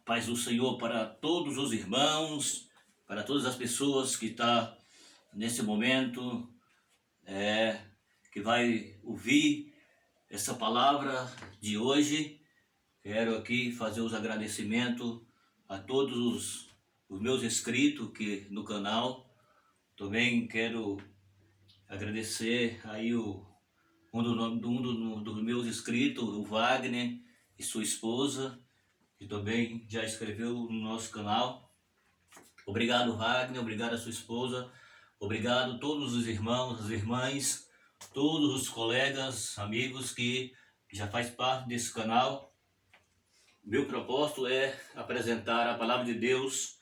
Paz do Senhor para todos os irmãos, para todas as pessoas que estão nesse momento, que vai ouvir essa palavra de hoje. Quero aqui fazer os agradecimentos a todos os meus inscritos que no canal. Também quero agradecer aí um dos meus inscritos, o Wagner e sua esposa, que também já escreveu no nosso canal. Obrigado, Wagner, obrigado a sua esposa, obrigado a todos os irmãos, as irmãs, todos os colegas, amigos que já faz parte desse canal. Meu propósito é apresentar a palavra de Deus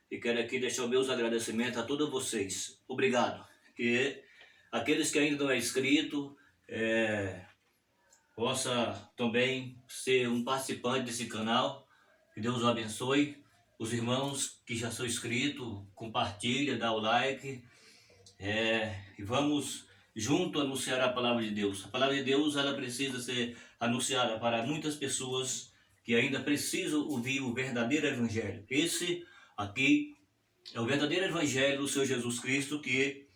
e quero aqui deixar os meus agradecimentos a todos vocês. Obrigado. Que aqueles que ainda não é inscrito, possa também ser um participante desse canal. Que Deus o abençoe. Os irmãos que já são inscritos, compartilha, dá o like. E vamos junto anunciar a palavra de Deus. A palavra de Deus, ela precisa ser anunciada para muitas pessoas que ainda precisam ouvir o verdadeiro evangelho. Esse aqui é o verdadeiro evangelho do Senhor Jesus Cristo que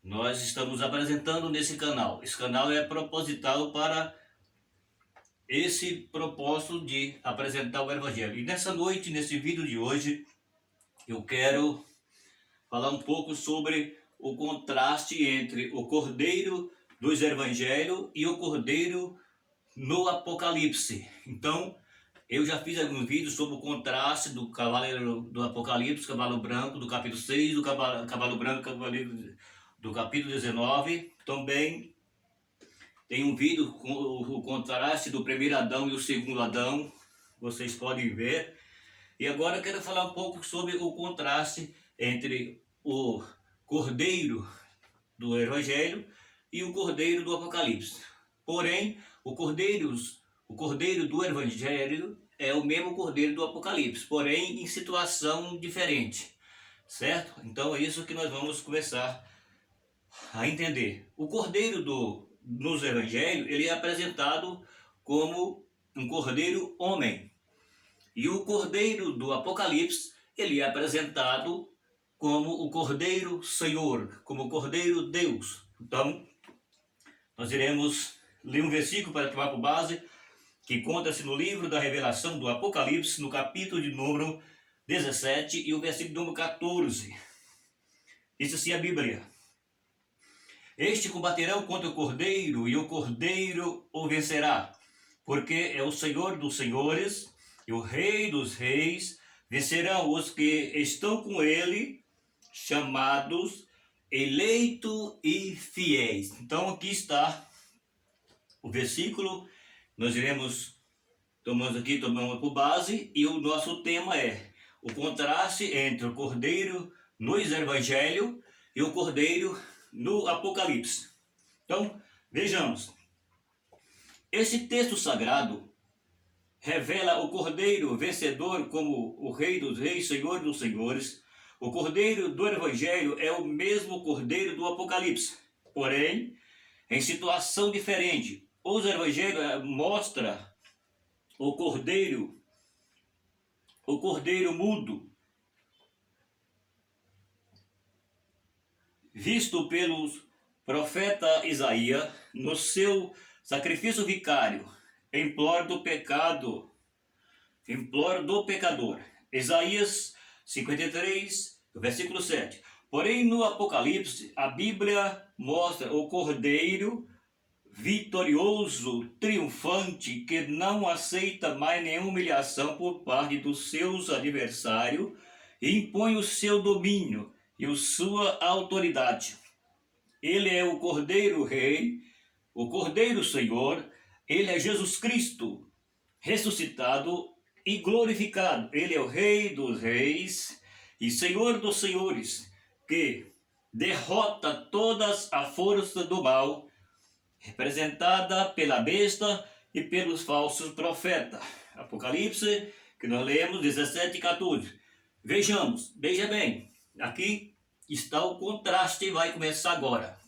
nós estamos apresentando nesse canal. Esse canal é proposital para esse propósito de apresentar o evangelho. E nessa noite, nesse vídeo de hoje, eu quero falar um pouco sobre o contraste entre o Cordeiro dos Evangelhos e o Cordeiro no Apocalipse. Então, eu já fiz alguns vídeos sobre o contraste do cavaleiro do Apocalipse, cavalo branco, do capítulo 6, do cavalo branco, cavaleiro do capítulo 19. Também tem um vídeo com o contraste do primeiro Adão e o segundo Adão, vocês podem ver. E agora eu quero falar um pouco sobre o contraste entre o Cordeiro do Evangelho e o Cordeiro do Apocalipse. Porém, o Cordeiro do Evangelho é o mesmo Cordeiro do Apocalipse, porém em situação diferente, certo? Então é isso que nós vamos começar a entender. O Cordeiro nos Evangelhos, ele é apresentado como um Cordeiro homem. E o Cordeiro do Apocalipse, ele é apresentado como o Cordeiro Senhor, como o Cordeiro Deus. Então, nós iremos ler um versículo para tomar por base, que encontra-se no livro da Revelação do Apocalipse, no capítulo de número 17 e o versículo número 14. Diz assim a Bíblia: Este combaterão contra o Cordeiro, e o Cordeiro o vencerá, porque é o Senhor dos senhores e o Rei dos reis. Vencerão os que estão com ele, chamados, eleitos e fiéis. Então aqui está o versículo, nós iremos tomando por base, e o nosso tema é o contraste entre o Cordeiro nos Evangelhos e o Cordeiro no Apocalipse. Então, vejamos. Esse texto sagrado revela o Cordeiro vencedor como o Rei dos reis, Senhor dos senhores. O Cordeiro do Evangelho é o mesmo Cordeiro do Apocalipse, porém, em situação diferente. Os Evangelhos mostram o Cordeiro mudo, visto pelo profeta Isaías no seu sacrifício vicário, em ploro do pecador. Isaías 53, versículo 7. Porém, no Apocalipse, a Bíblia mostra o Cordeiro vitorioso, triunfante, que não aceita mais nenhuma humilhação por parte dos seus adversários e impõe o seu domínio e a sua autoridade. Ele é o Cordeiro Rei, o Cordeiro Senhor. Ele é Jesus Cristo, ressuscitado e glorificado. Ele é o Rei dos reis e Senhor dos senhores, que derrota todas a força do mal, representada pela besta e pelos falsos profetas. Apocalipse, que nós lemos 17 e 14. Veja bem, aqui está o contraste, vai começar agora.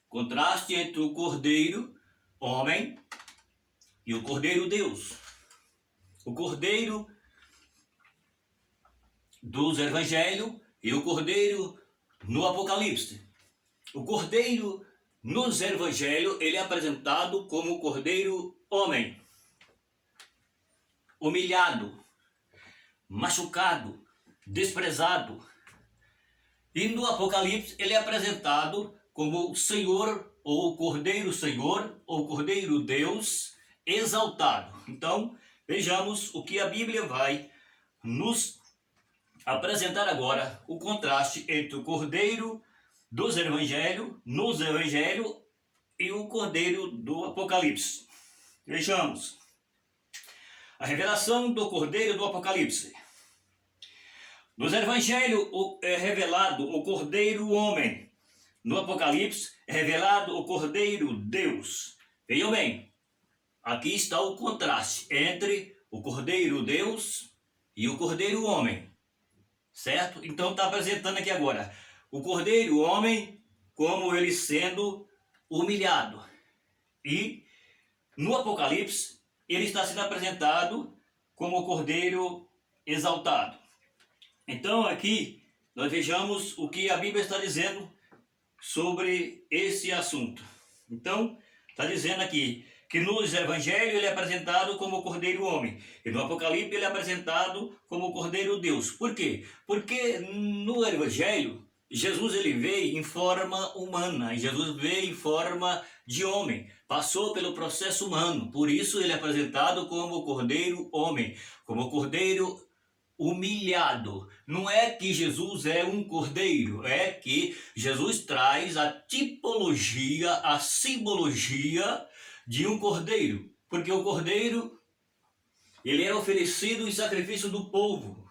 Contraste entre o Cordeiro homem e o Cordeiro Deus. o cordeiro dos evangelhos e o cordeiro no Apocalipse. O cordeiro nos evangelhos, ele é apresentado como o cordeiro homem, humilhado, machucado, desprezado. E no Apocalipse ele é apresentado como o Senhor, ou o Cordeiro Senhor, ou o Cordeiro Deus, exaltado. Então, vejamos o que a Bíblia vai nos apresentar agora, o contraste entre o Cordeiro dos Evangelhos, nos Evangelhos, e o Cordeiro do Apocalipse. Vejamos. A revelação do Cordeiro do Apocalipse. Nos Evangelhos é revelado o Cordeiro homem. No Apocalipse é revelado o Cordeiro Deus. Vejam bem, aqui está o contraste entre o Cordeiro Deus e o Cordeiro homem. Certo? Então está apresentando aqui agora o Cordeiro homem como ele sendo humilhado. E no Apocalipse ele está sendo apresentado como o Cordeiro exaltado. Então aqui nós vejamos o que a Bíblia está dizendo sobre esse assunto. Então está dizendo aqui que nos Evangelhos ele é apresentado como o Cordeiro homem e no Apocalipse ele é apresentado como o Cordeiro Deus. Por quê? Porque no Evangelho Jesus ele veio em forma humana, Jesus veio em forma de homem, passou pelo processo humano, por isso ele é apresentado como o Cordeiro homem, como o Cordeiro humilhado. Não é que Jesus é um cordeiro, é que Jesus traz a tipologia, a simbologia de um cordeiro, porque o cordeiro ele era oferecido em sacrifício do povo.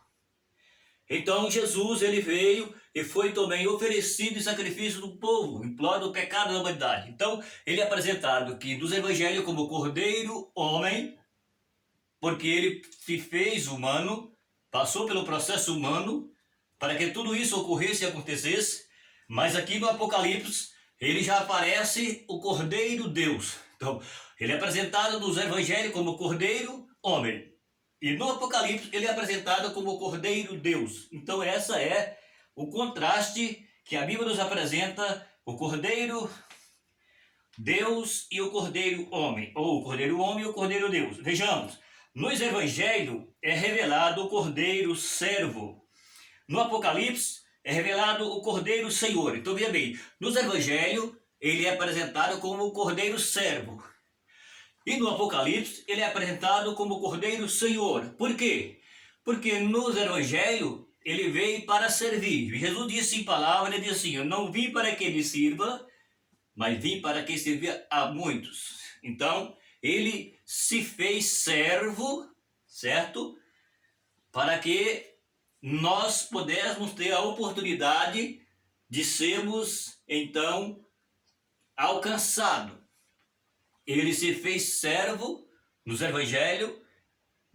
Então Jesus ele veio e foi também oferecido em sacrifício do povo, em prol do pecado da humanidade. Então ele é apresentado aqui dos evangelhos como cordeiro homem, porque ele se fez humano, passou pelo processo humano para que tudo isso ocorresse e acontecesse, mas aqui no Apocalipse ele já aparece o Cordeiro Deus. Então, ele é apresentado nos Evangelhos como Cordeiro homem, e no Apocalipse ele é apresentado como Cordeiro Deus. Então, essa é o contraste que a Bíblia nos apresenta, o Cordeiro Deus e o Cordeiro homem, ou o Cordeiro homem e o Cordeiro Deus. Vejamos. Nos Evangelhos é revelado o Cordeiro Servo. No Apocalipse é revelado o Cordeiro Senhor. Então veja bem, nos Evangelhos ele é apresentado como o Cordeiro Servo. E no Apocalipse ele é apresentado como o Cordeiro Senhor. Por quê? Porque nos Evangelhos ele veio para servir. Jesus disse em palavra, ele disse assim, eu não vim para que me sirva, mas vim para que servir a muitos. Então, ele se fez servo, certo? Para que nós pudéssemos ter a oportunidade de sermos, então, alcançados. Ele se fez servo nos evangelhos,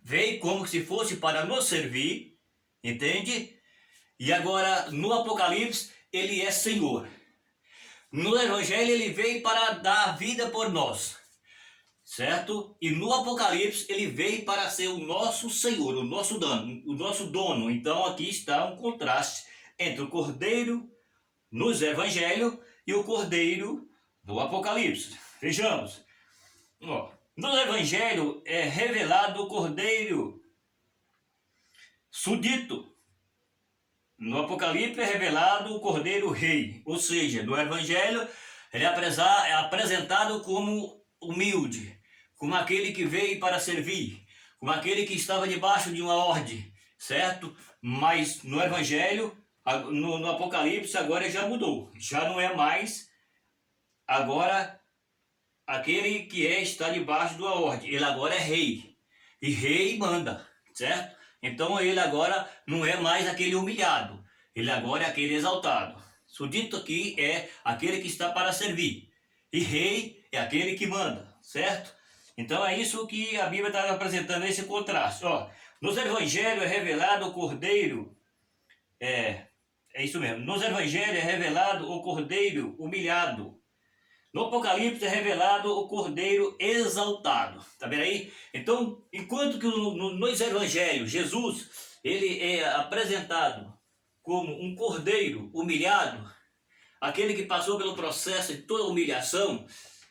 veio como se fosse para nos servir, entende? E agora, no Apocalipse, ele é Senhor. No evangelho, ele veio para dar a vida por nós. Certo? E no Apocalipse ele veio para ser o nosso Senhor, o nosso dono. Então aqui está um contraste entre o Cordeiro nos Evangelhos e o Cordeiro do Apocalipse. Vejamos. No Evangelho é revelado o Cordeiro súdito. No Apocalipse é revelado o Cordeiro Rei. Ou seja, no Evangelho ele é apresentado como humilde, como aquele que veio para servir, como aquele que estava debaixo de uma ordem, certo? Mas no Evangelho, no Apocalipse, agora já mudou. Já não é mais agora aquele que está debaixo de uma ordem. Ele agora é rei. E rei manda, certo? Então ele agora não é mais aquele humilhado. Ele agora é aquele exaltado. Súdito aqui é aquele que está para servir. E rei é aquele que manda, certo? Então é isso que a Bíblia está apresentando, esse contraste. Nos Evangelhos é revelado o Cordeiro, é isso mesmo. Nos Evangelhos é revelado o Cordeiro humilhado. No Apocalipse é revelado o Cordeiro exaltado. Tá vendo aí? Então, enquanto que nos evangelhos Jesus ele é apresentado como um cordeiro humilhado, aquele que passou pelo processo de toda humilhação,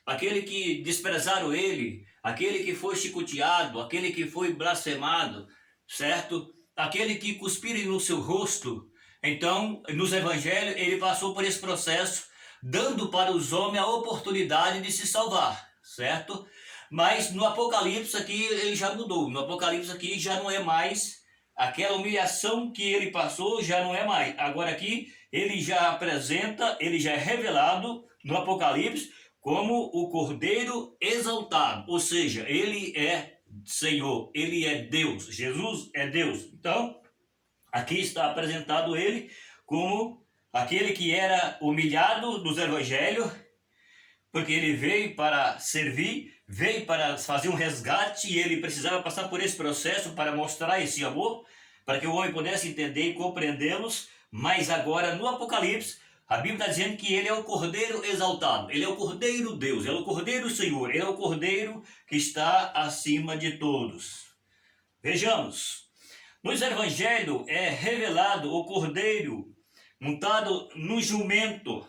aquele que desprezaram ele, aquele que foi chicoteado, aquele que foi blasfemado, certo? Aquele que cuspiram no seu rosto. Então, nos evangelhos, ele passou por esse processo, dando para os homens a oportunidade de se salvar, certo? Mas no Apocalipse aqui ele já mudou. No Apocalipse aqui já não é mais aquela humilhação que ele passou, já não é mais. Agora aqui ele já apresenta, ele já é revelado no Apocalipse como o Cordeiro exaltado, ou seja, ele é Senhor, ele é Deus, Jesus é Deus. Então, aqui está apresentado ele como aquele que era humilhado nos evangelhos, porque ele veio para servir, veio para fazer um resgate e ele precisava passar por esse processo para mostrar esse amor, para que o homem pudesse entender e compreendê-los. Mas agora no Apocalipse, a Bíblia está dizendo que ele é o Cordeiro exaltado, ele é o Cordeiro Deus, ele é o Cordeiro Senhor, ele é o Cordeiro que está acima de todos. Vejamos, nos evangelhos é revelado o Cordeiro montado no jumento.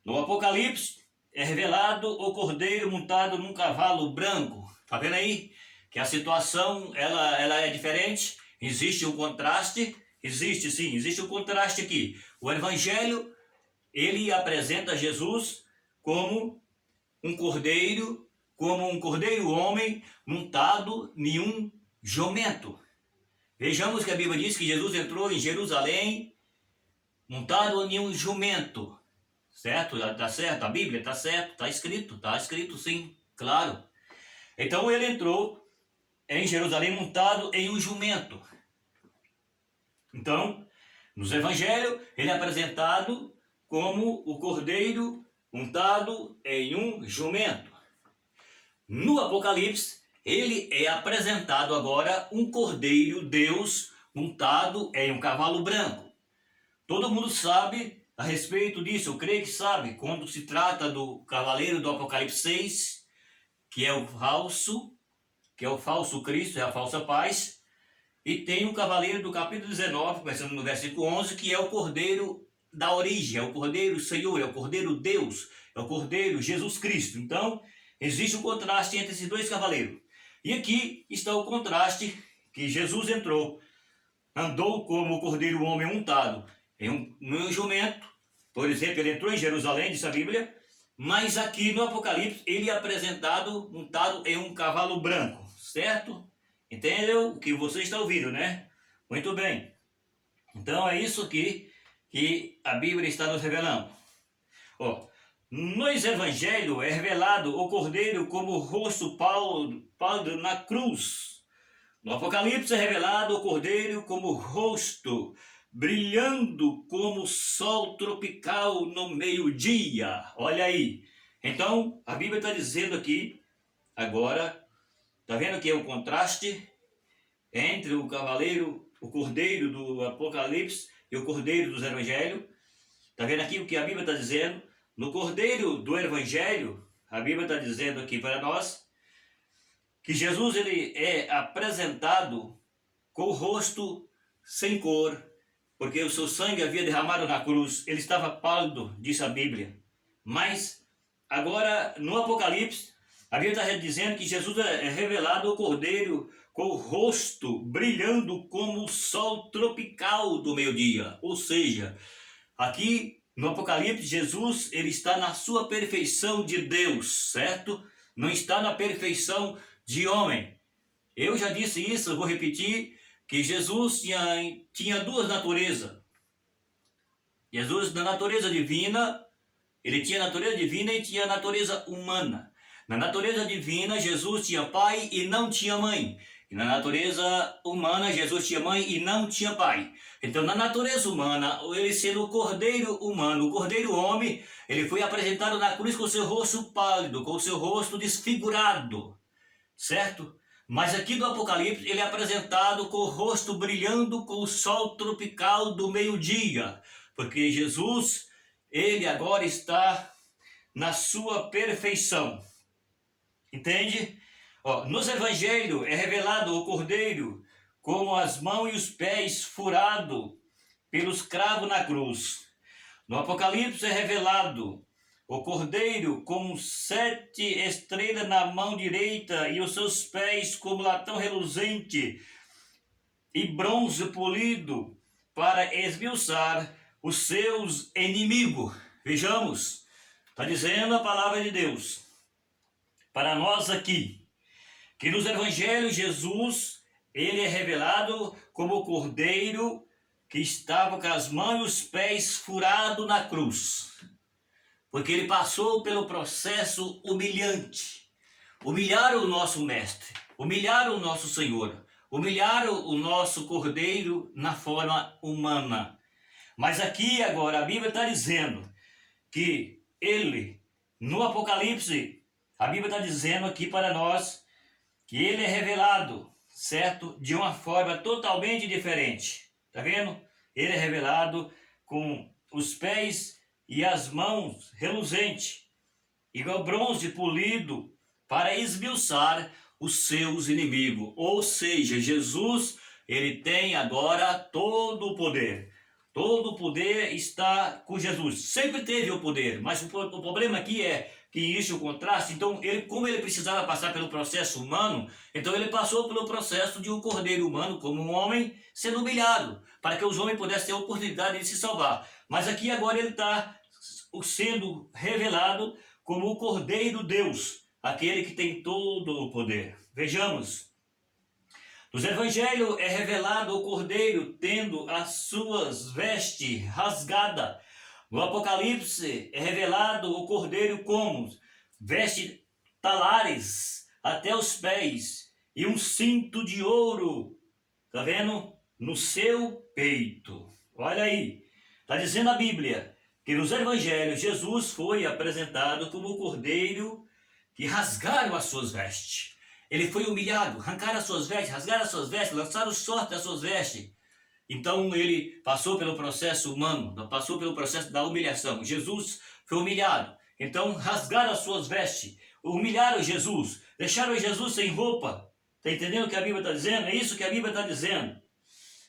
No Apocalipse é revelado o Cordeiro montado num cavalo branco. Tá vendo aí que a situação ela é diferente? Existe um contraste? Existe sim, existe um contraste aqui. O evangelho ele apresenta Jesus como um cordeiro homem montado em um jumento. Vejamos que a Bíblia diz que Jesus entrou em Jerusalém montado em um jumento. Certo? Está certo? A Bíblia está certo? Está escrito sim, claro. Então ele entrou em Jerusalém montado em um jumento. Então, nos evangelhos, ele é apresentado como o cordeiro montado em um jumento. No Apocalipse, ele é apresentado agora um cordeiro Deus montado em um cavalo branco. Todo mundo sabe a respeito disso, eu creio que sabe, quando se trata do cavaleiro do Apocalipse 6, que é o falso Cristo, é a falsa paz, e tem o cavaleiro do capítulo 19, começando no versículo 11, que é o cordeiro da origem, é o Cordeiro Senhor, é o Cordeiro Deus, é o Cordeiro Jesus Cristo. Então, existe um contraste entre esses dois cavaleiros. E aqui está o contraste que Jesus andou como o Cordeiro homem montado em um jumento. Por exemplo, ele entrou em Jerusalém, diz a Bíblia, mas aqui no Apocalipse ele é apresentado montado em um cavalo branco, certo? Entendeu o que você está ouvindo, né? Muito bem. Então é isso aqui que a Bíblia está nos revelando. Ó, nos evangelhos é revelado o Cordeiro como o rosto pálido na cruz. No Apocalipse é revelado o Cordeiro como o rosto brilhando como o sol tropical no meio-dia. Olha aí. Então, a Bíblia está dizendo aqui, agora, está vendo que é o contraste entre o cordeiro do Apocalipse e o cordeiro dos evangelhos. Está vendo aqui o que a Bíblia está dizendo? No cordeiro do evangelho, a Bíblia está dizendo aqui para nós que Jesus ele é apresentado com o rosto sem cor, porque o seu sangue havia derramado na cruz, ele estava pálido, diz a Bíblia. Mas agora no Apocalipse, a Bíblia está dizendo que Jesus é revelado o cordeiro com o rosto brilhando como o sol tropical do meio-dia. Ou seja, aqui no Apocalipse, Jesus ele está na sua perfeição de Deus, certo? Não está na perfeição de homem. Eu já disse isso, eu vou repetir, que Jesus tinha duas naturezas. Jesus, na natureza divina, ele tinha a natureza divina e tinha a natureza humana. Na natureza divina, Jesus tinha pai e não tinha mãe. E na natureza humana, Jesus tinha mãe e não tinha pai. Então, na natureza humana, ele sendo o cordeiro humano, o cordeiro homem, ele foi apresentado na cruz com o seu rosto pálido, com o seu rosto desfigurado, certo? Mas aqui no Apocalipse, ele é apresentado com o rosto brilhando com o sol tropical do meio-dia. Porque Jesus, ele agora está na sua perfeição. Entende? Ó, nos evangelhos é revelado o Cordeiro como as mãos e os pés furados pelos cravos na cruz. No Apocalipse é revelado o Cordeiro como 7 estrelas na mão direita e os seus pés como latão reluzente e bronze polido para esmiuçar os seus inimigos. Vejamos, está dizendo a palavra de Deus para nós aqui, que nos evangelhos Jesus, ele é revelado como o Cordeiro que estava com as mãos e os pés furados na cruz, porque ele passou pelo processo humilhante. Humilharam o nosso mestre, humilharam o nosso Senhor, humilharam o nosso Cordeiro na forma humana. Mas aqui agora a Bíblia está dizendo que ele, no Apocalipse, a Bíblia está dizendo aqui para nós que ele é revelado, certo? De uma forma totalmente diferente. Tá vendo? Ele é revelado com os pés e as mãos reluzentes, igual bronze polido, para esmiuçar os seus inimigos. Ou seja, Jesus, ele tem agora todo o poder. Todo o poder está com Jesus. Sempre teve o poder, mas o problema aqui é que existe o contraste. Então, como ele precisava passar pelo processo humano, então ele passou pelo processo de um cordeiro humano, como um homem, sendo humilhado, para que os homens pudessem ter a oportunidade de se salvar. Mas aqui agora ele está sendo revelado como o Cordeiro Deus, aquele que tem todo o poder. Vejamos. Nos evangelhos é revelado o Cordeiro tendo as suas vestes rasgadas. No Apocalipse é revelado o Cordeiro como vestes talares até os pés e um cinto de ouro, tá vendo? No seu peito. Olha aí, está dizendo a Bíblia que nos evangelhos Jesus foi apresentado como o Cordeiro que rasgaram as suas vestes. Ele foi humilhado, arrancaram as suas vestes, rasgaram as suas vestes, lançaram sorte das suas vestes. Então ele passou pelo processo humano, passou pelo processo da humilhação. Jesus foi humilhado. Então rasgaram as suas vestes, humilharam Jesus, deixaram Jesus sem roupa. Está entendendo o que a Bíblia está dizendo? É isso que a Bíblia está dizendo.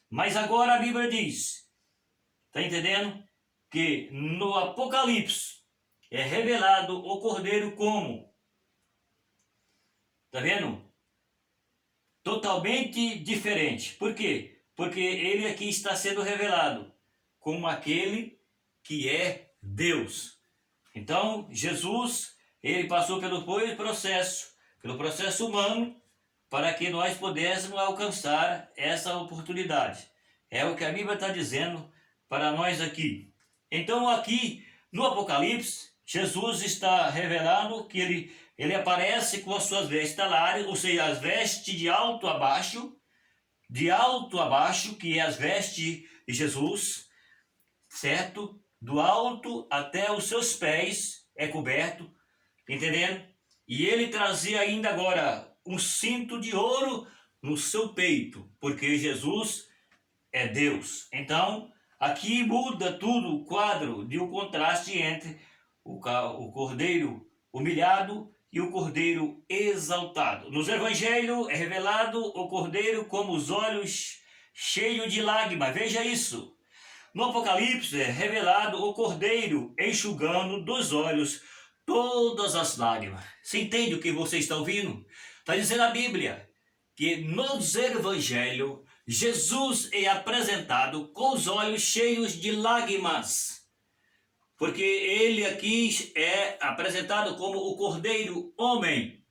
Mas agora a Bíblia diz, está entendendo? Que no Apocalipse é revelado o Cordeiro como, tá vendo? Totalmente diferente. Por quê? Porque ele aqui está sendo revelado como aquele que é Deus. Então, Jesus, ele passou pelo processo humano, para que nós pudéssemos alcançar essa oportunidade. É o que a Bíblia está dizendo para nós aqui. Então, aqui no Apocalipse, Jesus está revelando que ele aparece com as suas vestes talares, ou seja, as vestes de alto a baixo, que é as vestes de Jesus, certo? Do alto até os seus pés é coberto, entendendo? E ele trazia ainda agora um cinto de ouro no seu peito, porque Jesus é Deus. Então, aqui muda tudo o quadro de um contraste entre o cordeiro humilhado e o cordeiro exaltado. Nos evangelhos é revelado o cordeiro como os olhos cheios de lágrimas. Veja isso. No Apocalipse é revelado o cordeiro enxugando dos olhos todas as lágrimas. Você entende o que você está ouvindo? Está dizendo a Bíblia que nos evangelhos Jesus é apresentado com os olhos cheios de lágrimas. Porque ele aqui é apresentado como o Cordeiro Homem.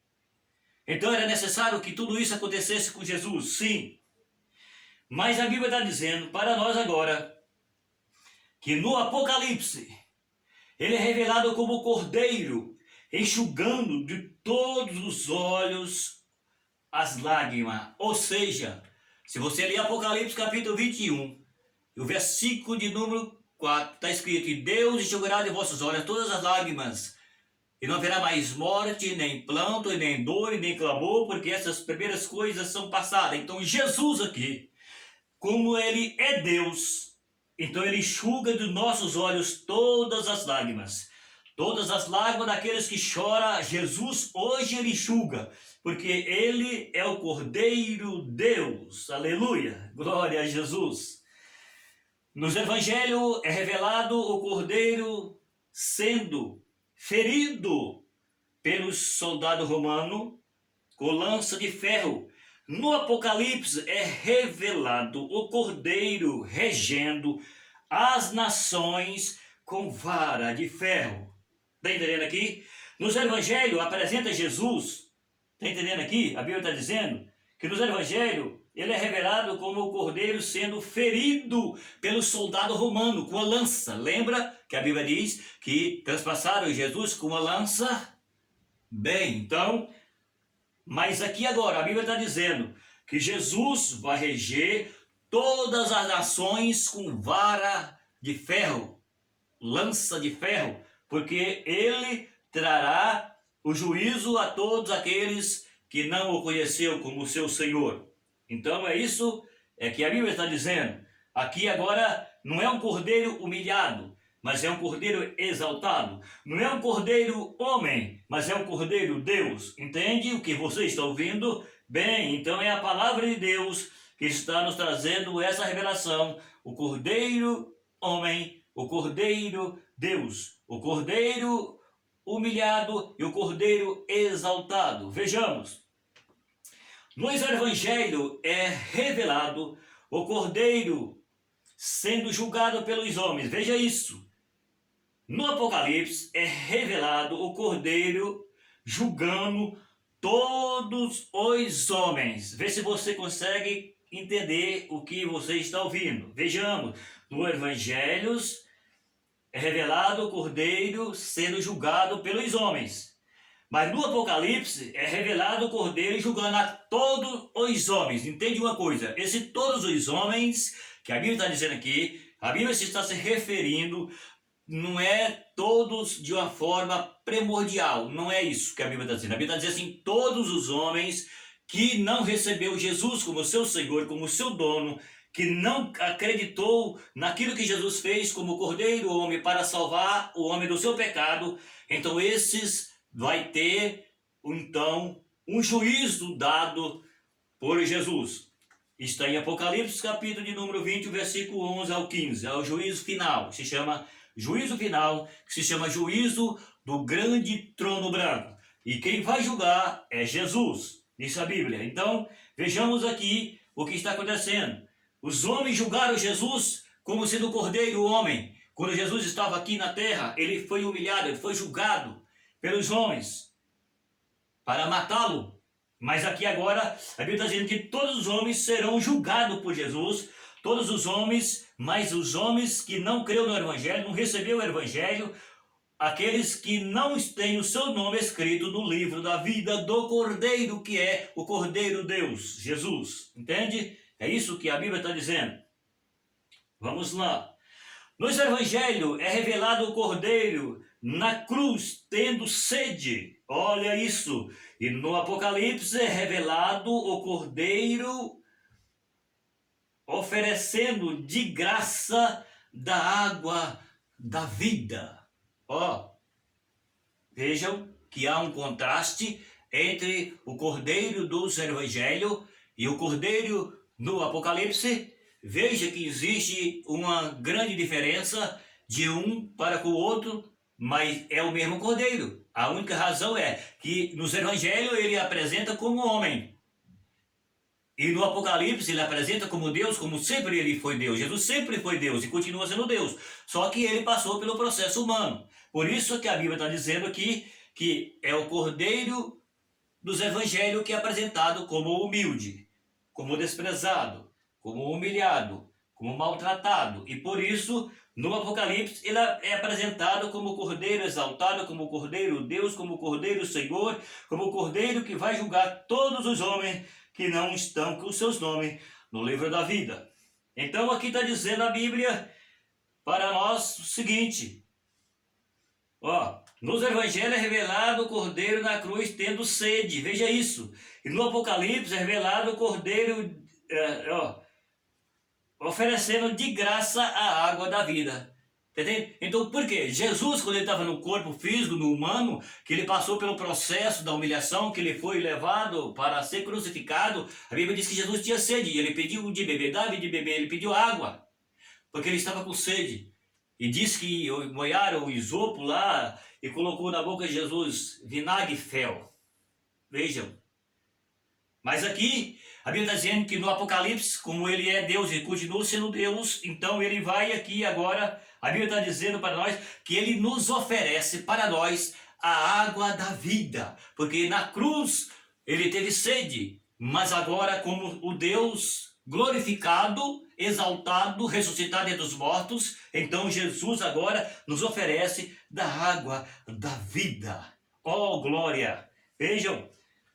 Então era necessário que tudo isso acontecesse com Jesus, sim. Mas a Bíblia está dizendo para nós agora que no Apocalipse ele é revelado como o Cordeiro, enxugando de todos os olhos as lágrimas. Ou seja, se você ler Apocalipse capítulo 21, o versículo de número 4, está escrito: e Deus enxugará de vossos olhos todas as lágrimas, e não haverá mais morte, nem pranto, nem dor, nem clamor, porque essas primeiras coisas são passadas. Então Jesus aqui, como ele é Deus, então ele enxuga dos nossos olhos todas as lágrimas. Todas as lágrimas daqueles que choram, Jesus hoje ele enxuga, porque ele é o Cordeiro Deus. Aleluia, glória a Jesus. Nos evangelhos é revelado o Cordeiro sendo ferido pelos soldados romanos com lança de ferro. No Apocalipse é revelado o Cordeiro regendo as nações com vara de ferro. Está entendendo aqui? Nos evangelhos apresenta Jesus. Está entendendo aqui? A Bíblia está dizendo que nos evangelhos ele é revelado como o Cordeiro sendo ferido pelo soldado romano com a lança. Lembra que a Bíblia diz que transpassaram Jesus com uma lança? Bem, então, mas aqui agora a Bíblia está dizendo que Jesus vai reger todas as nações com vara de ferro, lança de ferro, porque ele trará o juízo a todos aqueles que não o conheceu como seu Senhor. Então é isso que a Bíblia está dizendo. Aqui agora não é um cordeiro humilhado, mas é um cordeiro exaltado. Não é um cordeiro homem, mas é um cordeiro Deus. Entende o que você está ouvindo? Bem, então é a palavra de Deus que está nos trazendo essa revelação. O cordeiro homem, o cordeiro Deus, o cordeiro humilhado e o cordeiro exaltado. Vejamos. Nos evangelhos é revelado o cordeiro sendo julgado pelos homens. Veja isso. No Apocalipse é revelado o cordeiro julgando todos os homens. Vê se você consegue entender o que você está ouvindo. Vejamos. No Evangelhos é revelado o cordeiro sendo julgado pelos homens. Mas no Apocalipse é revelado o Cordeiro julgando a todos os homens. Entende uma coisa? Esse todos os homens que a Bíblia está dizendo aqui, a Bíblia está se referindo, não é todos de uma forma primordial. Não é isso que a Bíblia está dizendo. A Bíblia está dizendo assim, todos os homens que não recebeu Jesus como seu Senhor, como seu dono, que não acreditou naquilo que Jesus fez como Cordeiro homem para salvar o homem do seu pecado, então esses vai ter, então, um juízo dado por Jesus. Está em Apocalipse, capítulo de número 20, versículo 11 ao 15. É o juízo final, que se chama juízo final, que se chama juízo do grande trono branco. E quem vai julgar é Jesus, diz a Bíblia. Então, vejamos aqui o que está acontecendo. Os homens julgaram Jesus como sendo o Cordeiro homem. Quando Jesus estava aqui na terra, ele foi humilhado, ele foi julgado pelos homens para matá-lo. Mas aqui agora a Bíblia está dizendo que todos os homens serão julgados por Jesus, todos os homens, mas os homens que não creram no Evangelho, não receberam o Evangelho, aqueles que não têm o seu nome escrito no livro da vida do Cordeiro, que é o Cordeiro Deus, Jesus. Entende? É isso que a Bíblia está dizendo. Vamos lá. Nos Evangelhos é revelado o Cordeiro na cruz, tendo sede. Olha isso. E no Apocalipse é revelado o Cordeiro oferecendo de graça da água da vida. Ó, vejam que há um contraste entre o Cordeiro dos Evangelhos e o Cordeiro no Apocalipse. Veja que existe uma grande diferença de um para com o outro, mas é o mesmo Cordeiro. A única razão é que nos Evangelhos ele apresenta como homem. E no Apocalipse ele apresenta como Deus, como sempre ele foi Deus. Jesus sempre foi Deus e continua sendo Deus. Só que ele passou pelo processo humano. Por isso que a Bíblia está dizendo aqui que é o Cordeiro dos Evangelhos que é apresentado como humilde, como desprezado, como humilhado, como maltratado. E por isso, no Apocalipse, ele é apresentado como Cordeiro exaltado, como Cordeiro Deus, como Cordeiro Senhor, como Cordeiro que vai julgar todos os homens que não estão com seus nomes no livro da vida. Então aqui está dizendo a Bíblia para nós o seguinte. Ó, nos Evangelhos é revelado o Cordeiro na cruz tendo sede. Veja isso. E no Apocalipse é revelado o Cordeiro oferecendo de graça a água da vida. Entende? Então, por quê? Jesus, quando ele estava no corpo físico, no humano, que ele passou pelo processo da humilhação, que ele foi levado para ser crucificado, a Bíblia diz que Jesus tinha sede, e ele pediu de beber, dá-me de beber, ele pediu água, porque ele estava com sede. E diz que molharam o isopo lá e colocou na boca de Jesus vinagre e fel. Vejam. Mas aqui, a Bíblia está dizendo que no Apocalipse, como ele é Deus e continua sendo Deus, então ele vai aqui agora, a Bíblia está dizendo para nós que ele nos oferece para nós a água da vida. Porque na cruz ele teve sede, mas agora como o Deus glorificado, exaltado, ressuscitado entre os mortos, então Jesus agora nos oferece da água da vida. Oh, glória! Vejam,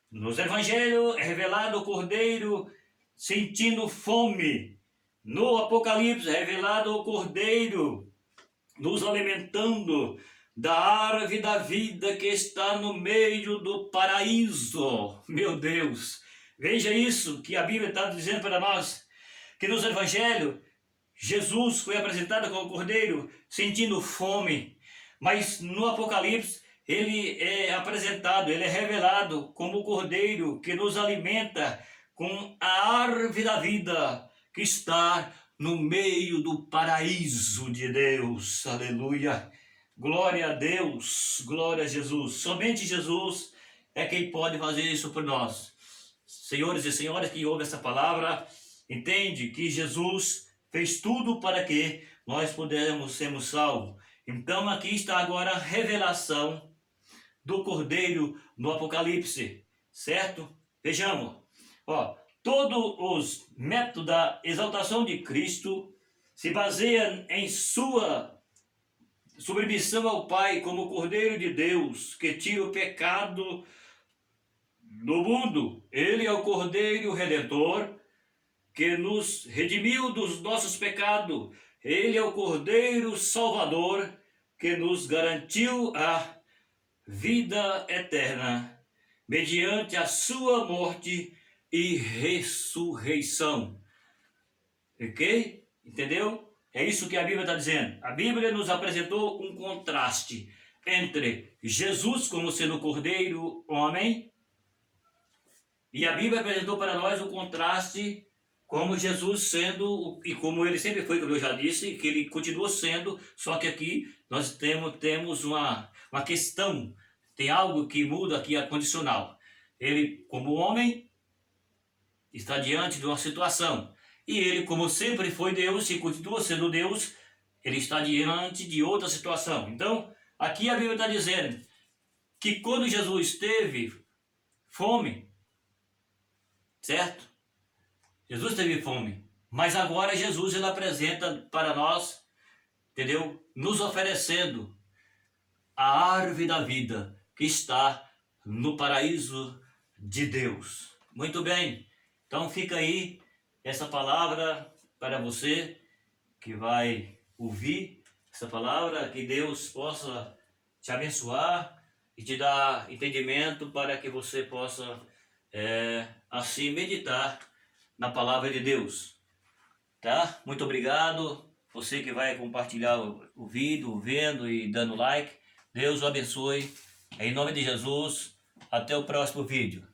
nos evangelhos é revelado o Cordeiro sentindo fome. No Apocalipse é revelado o Cordeiro nos alimentando da árvore da vida que está no meio do paraíso. Meu Deus, veja isso que a Bíblia está dizendo para nós, que nos evangelhos Jesus foi apresentado como Cordeiro sentindo fome, mas no Apocalipse ele é apresentado, ele é revelado como o Cordeiro que nos alimenta com a árvore da vida que está no meio do paraíso de Deus. Aleluia! Glória a Deus, glória a Jesus. Somente Jesus é quem pode fazer isso por nós. Senhores e senhoras que ouvem essa palavra, entende que Jesus fez tudo para que nós pudéssemos sermos salvos. Então aqui está agora a revelação do Cordeiro no Apocalipse, certo? Vejamos, todos os métodos da exaltação de Cristo se baseiam em sua submissão ao Pai como Cordeiro de Deus, que tira o pecado do mundo. Ele é o Cordeiro Redentor, que nos redimiu dos nossos pecados. Ele é o Cordeiro Salvador, que nos garantiu a vida eterna, mediante a sua morte e ressurreição. Ok? Entendeu? É isso que a Bíblia está dizendo. A Bíblia nos apresentou um contraste entre Jesus como sendo Cordeiro homem, e a Bíblia apresentou para nós o contraste como Jesus sendo, e como ele sempre foi, como eu já disse, que ele continua sendo, só que aqui nós temos uma questão, tem algo que muda aqui, a condicional. Ele, como homem, está diante de uma situação, e ele, como sempre foi Deus e continua sendo Deus, ele está diante de outra situação. Então, aqui a Bíblia está dizendo que quando Jesus teve fome, certo? Jesus teve fome, mas agora Jesus ele apresenta para nós, entendeu? Nos oferecendo a árvore da vida que está no paraíso de Deus. Muito bem, então fica aí essa palavra para você que vai ouvir essa palavra, que Deus possa te abençoar e te dar entendimento para que você possa assim meditar na palavra de Deus, tá? Muito obrigado, você que vai compartilhar o vídeo, vendo e dando like. Deus o abençoe, em nome de Jesus. Até o próximo vídeo.